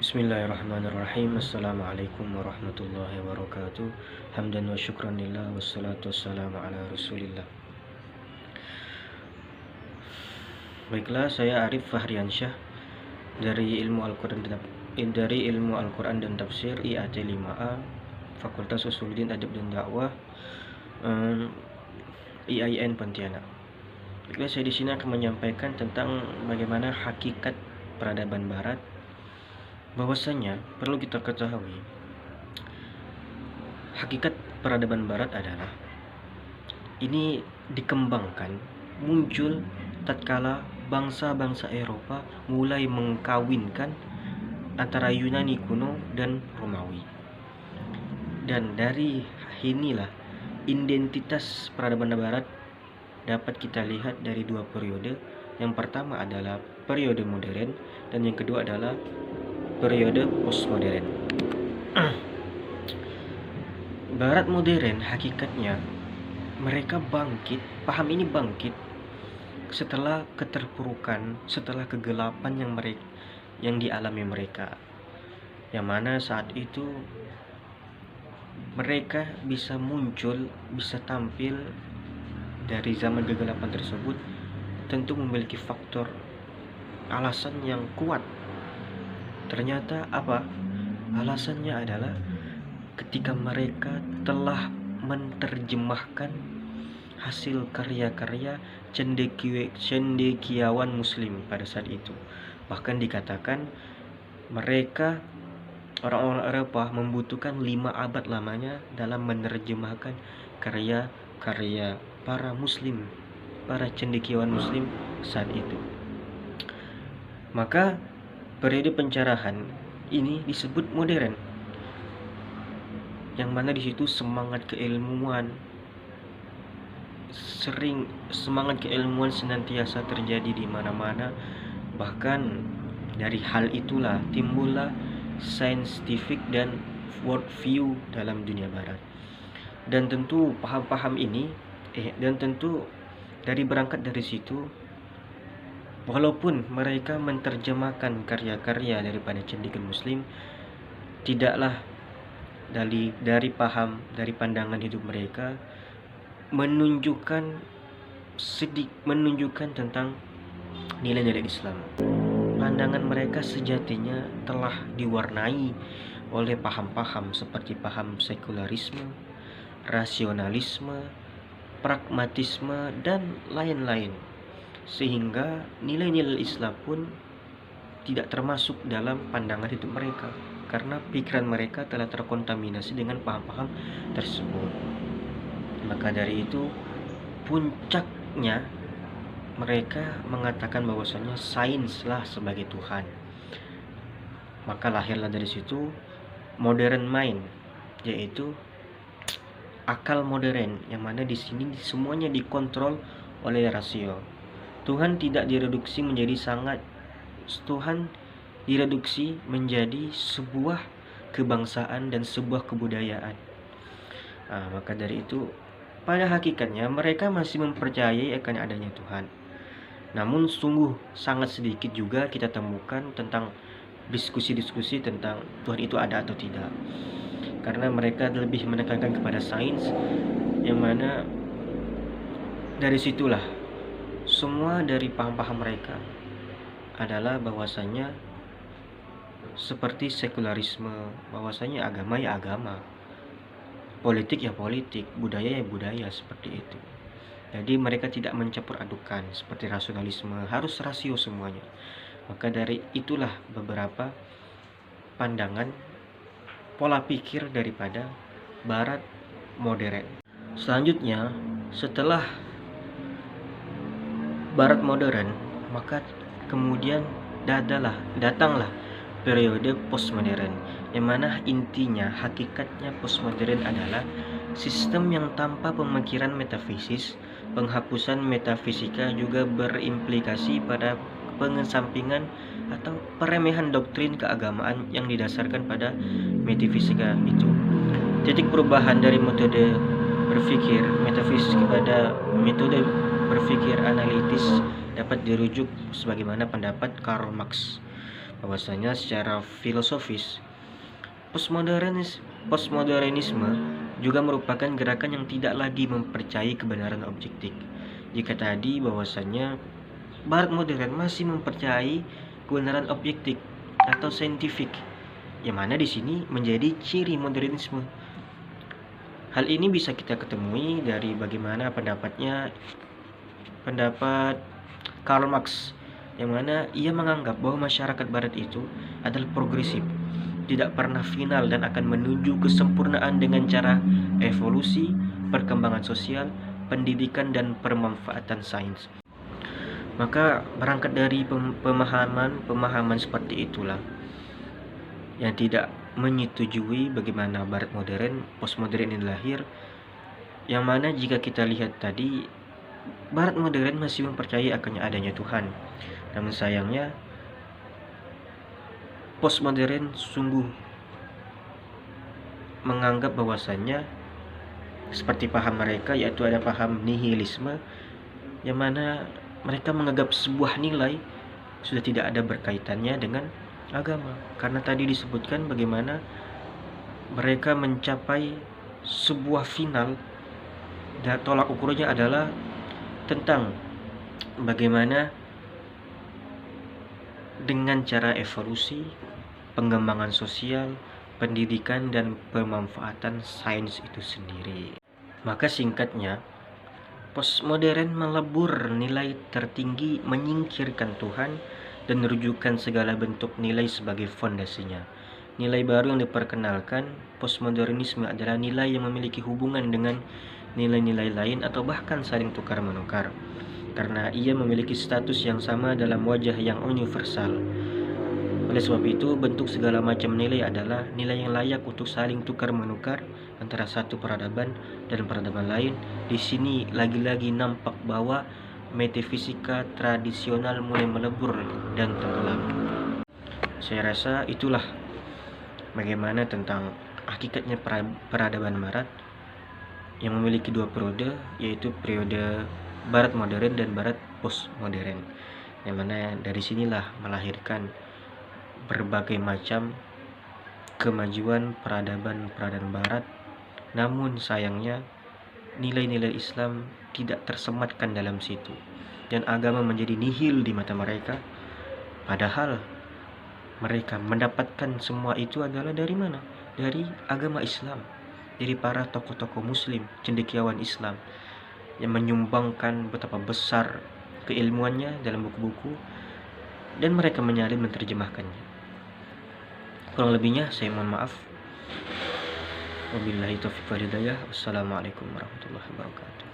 Bismillahirrahmanirrahim. Assalamualaikum warahmatullahi wabarakatuh. Hamdan wa syukran lillah wassalatu wassalamu ala rasulillah. Baiklah, saya Arif Fahriansyah dari Ilmu Al-Quran dan Tafsir IAT 5A, Fakultas Usuluddin Adab dan Dakwah, IAIN Pontianak. Baiklah, saya di sini akan menyampaikan tentang bagaimana hakikat peradaban Barat. Bahwasanya perlu kita ketahui, hakikat peradaban Barat adalah ini dikembangkan, muncul tatkala bangsa-bangsa Eropa mulai mengkawinkan antara Yunani kuno dan Romawi. Dan dari inilah identitas peradaban Barat dapat kita lihat dari dua periode. Yang pertama adalah periode modern dan yang kedua adalah periode postmodern. Barat modern hakikatnya mereka bangkit, paham ini bangkit setelah keterpurukan, setelah kegelapan yang dialami mereka. Yang mana saat itu mereka bisa muncul, bisa tampil dari zaman kegelapan tersebut tentu memiliki faktor alasan yang kuat. Ternyata apa? Alasannya adalah ketika mereka telah menerjemahkan hasil karya-karya cendekiawan muslim pada saat itu. Bahkan dikatakan mereka, orang-orang Eropa, membutuhkan 5 abad lamanya dalam menerjemahkan karya-karya para muslim, para cendekiawan muslim saat itu. Maka periode pencerahan ini disebut modern, yang mana di situ semangat keilmuan senantiasa terjadi di mana-mana. Bahkan dari hal itulah timbullah scientific dan world view dalam dunia barat. Dan tentu berangkat dari situ, walaupun mereka menerjemahkan karya-karya daripada cendekiawan muslim, tidaklah dari pandangan hidup mereka menunjukkan tentang nilai-nilai Islam. Pandangan mereka sejatinya telah diwarnai oleh paham-paham seperti paham sekularisme, rasionalisme, pragmatisme, dan lain-lain. Sehingga nilai-nilai Islam pun tidak termasuk dalam pandangan hidup mereka, karena pikiran mereka telah terkontaminasi dengan paham-paham tersebut. Maka dari itu, puncaknya mereka mengatakan bahwasanya sainslah sebagai Tuhan. Maka lahirlah dari situ modern mind, yaitu akal modern, yang mana di sini semuanya dikontrol oleh rasio. Tuhan direduksi menjadi sebuah kebangsaan dan sebuah kebudayaan. Maka dari itu, pada hakikatnya mereka masih mempercayai akan adanya Tuhan. Namun sungguh sangat sedikit juga kita temukan tentang diskusi-diskusi tentang Tuhan itu ada atau tidak. Karena mereka lebih menekankan kepada sains, yang mana dari situlah semua dari paham-paham mereka adalah bahwasanya seperti sekularisme, bahwasanya agama ya agama, politik ya politik, budaya ya budaya, seperti itu. Jadi mereka tidak mencampur adukan seperti rasionalisme, harus rasio semuanya. Maka dari itulah beberapa pandangan pola pikir daripada Barat modern. Selanjutnya, setelah Barat modern, maka kemudian datanglah periode postmodern, yang mana intinya hakikatnya postmodern adalah sistem yang tanpa pemikiran metafisis. Penghapusan metafisika juga berimplikasi pada pengesampingan atau peremehan doktrin keagamaan yang didasarkan pada metafisika itu. Titik perubahan dari metode berpikir metafisik kepada metode berpikir analitis dapat dirujuk sebagaimana pendapat Karl Marx. bahwasanya secara filosofis postmodernisme juga merupakan gerakan yang tidak lagi mempercayai kebenaran objektif. Jika tadi bahwasanya Barat modern masih mempercayai kebenaran objektif atau saintifik, yang mana di sini menjadi ciri modernisme. Hal ini bisa kita ketemui dari bagaimana pendapat Karl Marx, yang mana ia menganggap bahwa masyarakat barat itu adalah progresif, tidak pernah final dan akan menuju kesempurnaan dengan cara evolusi, perkembangan sosial, pendidikan, dan pemanfaatan sains. Maka berangkat dari pemahaman seperti itulah yang tidak menyetujui bagaimana barat modern, postmodern ini lahir, yang mana jika kita lihat tadi, barat modern masih mempercayai akannya adanya Tuhan. Namun sayangnya postmodern sungguh menganggap bahwasannya seperti paham mereka, yaitu ada paham nihilisme, yang mana mereka menganggap sebuah nilai sudah tidak ada berkaitannya dengan agama. Karena tadi disebutkan bagaimana mereka mencapai sebuah final dan tolak ukurnya adalah tentang bagaimana dengan cara evolusi, pengembangan sosial, pendidikan, dan pemanfaatan sains itu sendiri. Maka singkatnya, postmodern melebur nilai tertinggi, menyingkirkan Tuhan, dan merujukan segala bentuk nilai sebagai fondasinya. Nilai baru yang diperkenalkan postmodernisme adalah nilai yang memiliki hubungan dengan nilai-nilai lain atau bahkan saling tukar-menukar, karena ia memiliki status yang sama dalam wajah yang universal. Oleh sebab itu, bentuk segala macam nilai adalah nilai yang layak untuk saling tukar-menukar antara satu peradaban dan peradaban lain. Di sini lagi-lagi nampak bahwa metafisika tradisional mulai melebur dan tenggelam. Saya rasa itulah bagaimana tentang hakikatnya peradaban barat yang memiliki dua periode, yaitu periode barat modern dan barat postmodern, yang mana dari sinilah melahirkan berbagai macam kemajuan peradaban barat. Namun sayangnya nilai-nilai Islam tidak tersematkan dalam situ, dan agama menjadi nihil di mata mereka, padahal mereka mendapatkan semua itu adalah dari mana? Dari agama Islam, dari para tokoh-tokoh muslim, cendekiawan Islam yang menyumbangkan betapa besar keilmuannya dalam buku-buku, dan mereka menyalin menerjemahkannya. Kurang lebihnya saya mohon maaf. Wabillahi taufiq wal hidayah. Wassalamualaikum warahmatullahi wabarakatuh.